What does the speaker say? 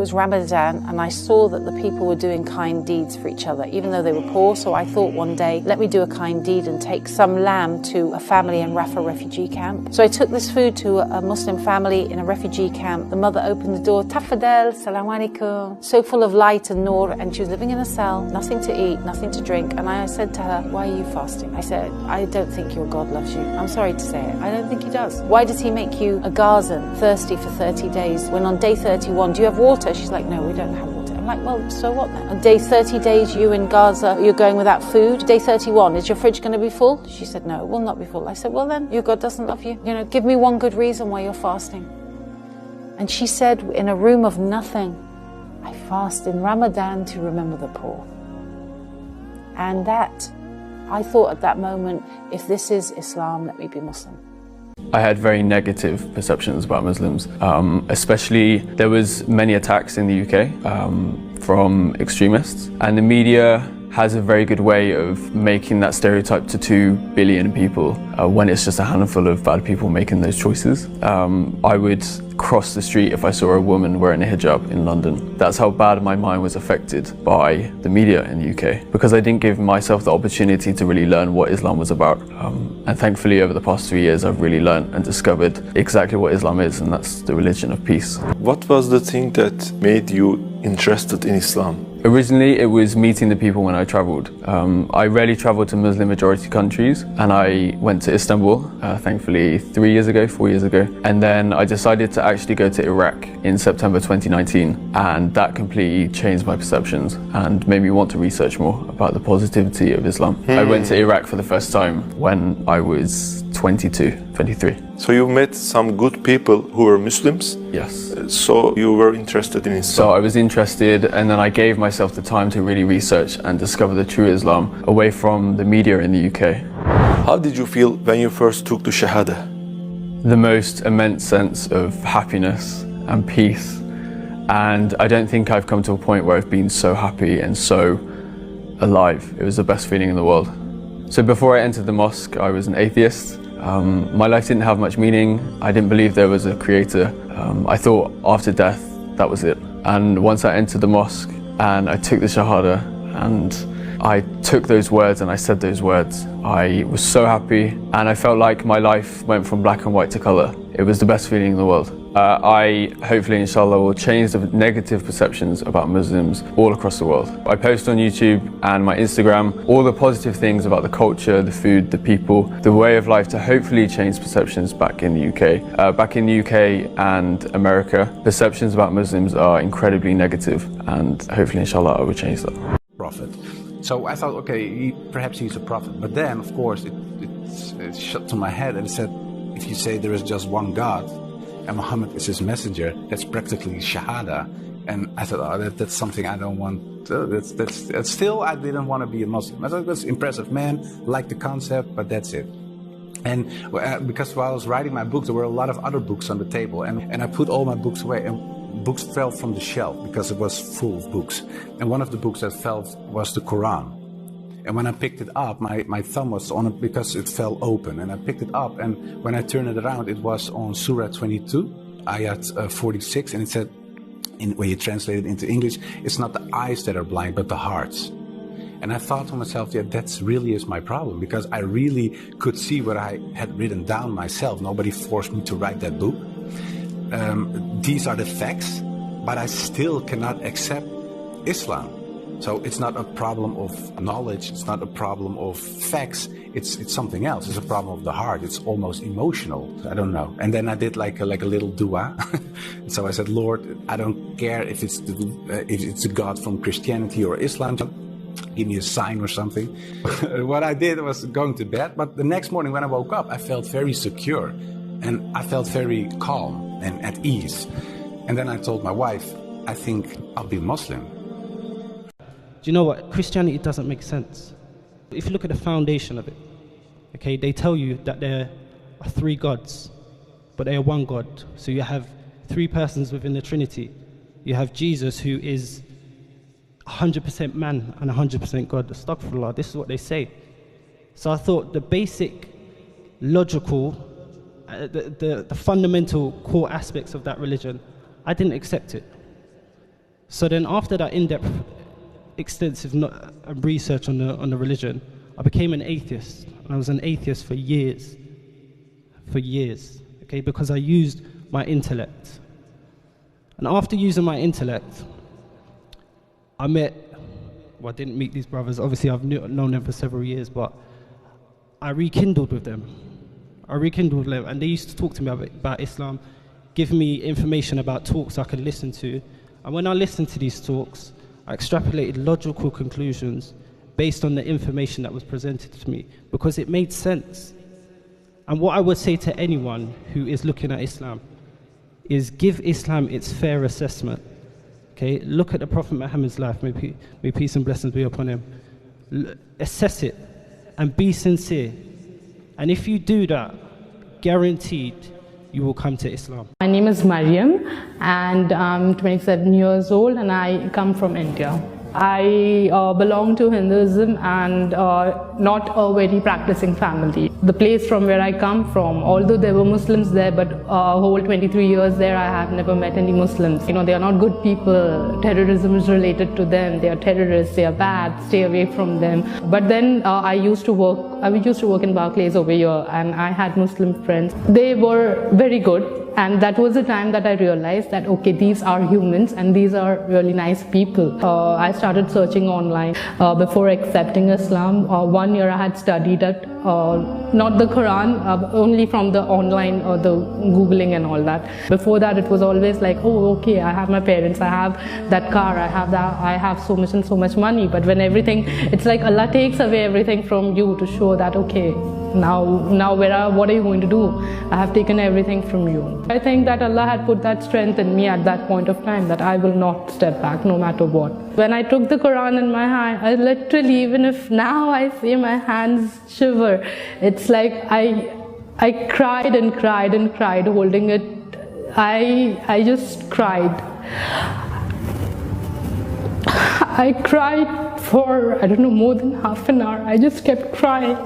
was Ramadan and I saw that the people were doing kind deeds for each other, even though they were poor. So I thought one day, let me do a kind deed and take some lamb to a family in Rafah refugee camp. So I took this food to a Muslim family in a refugee camp. The mother opened the door, tafadal, salam alaikum, so full of light and nur, and she was living in a cell, nothing to eat, nothing to drink. And I said to her, why are you fasting? I said, I don't think your God loves you. I'm sorry to say it, I don't think he does. Why does he make you a Gazan, thirsty for 30 days, when on day 31, do you have water? She's like, no, we don't have water. I'm like, well, so what then? On day 30 days, you in Gaza, you're going without food. Day 31, is your fridge going to be full? She said, no, it will not be full. I said, well then, your God doesn't love you. Give me one good reason why you're fasting. And she said, in a room of nothing, I fast in Ramadan to remember the poor. And that, I thought at that moment, if this is Islam, let me be Muslim. I had very negative perceptions about Muslims, especially there was many attacks in the UK from extremists, and the media has a very good way of making that stereotype to 2 billion people when it's just a handful of bad people making those choices. I would cross the street if I saw a woman wearing a hijab in London. That's how bad my mind was affected by the media in the UK, because I didn't give myself the opportunity to really learn what Islam was about. And thankfully over the past 3 years I've really learned and discovered exactly what Islam is, and that's the religion of peace. What was the thing that made you interested in Islam? Originally, it was meeting the people when I travelled. I rarely travelled to Muslim majority countries, and I went to Istanbul, thankfully 4 years ago. And then I decided to actually go to Iraq in September 2019, and that completely changed my perceptions and made me want to research more about the positivity of Islam. I went to Iraq for the first time when I was 23. So you met some good people who were Muslims? Yes. So you were interested in Islam? So I was interested, and then I gave myself the time to really research and discover the true Islam away from the media in the UK. How did you feel when you first took the Shahada? The most immense sense of happiness and peace, and I don't think I've come to a point where I've been so happy and so alive. It was the best feeling in the world. So before I entered the mosque, I was an atheist. My life didn't have much meaning. I didn't believe there was a creator. I thought after death, that was it. And once I entered the mosque and I took the Shahada and I took those words and I said those words, I was so happy, and I felt like my life went from black and white to color. It was the best feeling in the world. I hopefully, inshallah, will change the negative perceptions about Muslims all across the world. I post on YouTube and my Instagram all the positive things about the culture, the food, the people, the way of life, to hopefully change perceptions back in the UK. Back in the UK and America, perceptions about Muslims are incredibly negative, and hopefully, inshallah, I will change that. Prophet. So I thought, okay, perhaps he's a prophet. But then, of course, it shut to my head and it said, if you say there is just one God and Muhammad is his messenger, that's practically Shahada. And I thought, oh, that's something I don't want. That's still, I didn't want to be a Muslim. I thought it was impressive, man, like the concept, but that's it. And because while I was writing my books, there were a lot of other books on the table, and I put all my books away. And books fell from the shelf because it was full of books. And one of the books that fell was the Quran. And when I picked it up, my thumb was on it because it fell open. And I picked it up, and when I turned it around, it was on Surah 22, Ayat 46, and it said, when you translate it into English, it's not the eyes that are blind, but the hearts. And I thought to myself, yeah, that's really is my problem, because I really could see what I had written down myself. Nobody forced me to write that book. These are the facts, but I still cannot accept Islam. So it's not a problem of knowledge, it's not a problem of facts, it's something else. It's a problem of the heart, it's almost emotional, I don't know. And then I did like a little dua. So I said, Lord, I don't care if it's a God from Christianity or Islam, give me a sign or something. What I did was going to bed, but the next morning when I woke up, I felt very secure and I felt very calm and at ease. And then I told my wife, I think I'll be Muslim. Do you know what? Christianity doesn't make sense. If you look at the foundation of it, okay, they tell you that there are 3 gods, but they are one God. So you have 3 persons within the Trinity. You have Jesus, who is 100% man and 100% God. Astaghfirullah, this is what they say. So I thought the basic, logical, the fundamental core aspects of that religion, I didn't accept it. So then after that in-depth, extensive research on the religion, I became an atheist. And I was an atheist for years, okay, because I used my intellect. And after using my intellect, I didn't meet these brothers. Obviously, I've known them for several years, but I rekindled with them. And they used to talk to me about Islam, give me information about talks I could listen to. And when I listened to these talks, I extrapolated logical conclusions based on the information that was presented to me, because it made sense. And what I would say to anyone who is looking at Islam is give Islam its fair assessment. Okay, look at the Prophet Muhammad's life, may peace and blessings be upon him. Assess it and be sincere. And if you do that, guaranteed you will come to Islam. My name is Mariam and I'm 27 years old and I come from India. I belong to Hinduism and not a very practicing family. The place from where I come from, although there were Muslims there, but whole 23 years there I have never met any Muslims. You know, they are not good people. Terrorism is related to them. They are terrorists, they are bad, stay away from them. But then I used to work in Barclays over here and I had Muslim friends. They were very good. And that was the time that I realized that, okay, these are humans and these are really nice people. I started searching online before accepting Islam. 1 year I had studied it, not the Quran, only from the online or the Googling and all that. Before that it was always like, oh, okay, I have my parents, I have that car, I have so much and so much money. But when everything, it's like Allah takes away everything from you to show that, okay, now what are you going to do? I have taken everything from you. I think that Allah had put that strength in me at that point of time, that I will not step back no matter what. When I took the Quran in my hand, I literally, even if now I see my hands shiver, it's like I cried and cried and cried holding it. I just cried. I cried for, I don't know, more than half an hour. I just kept crying.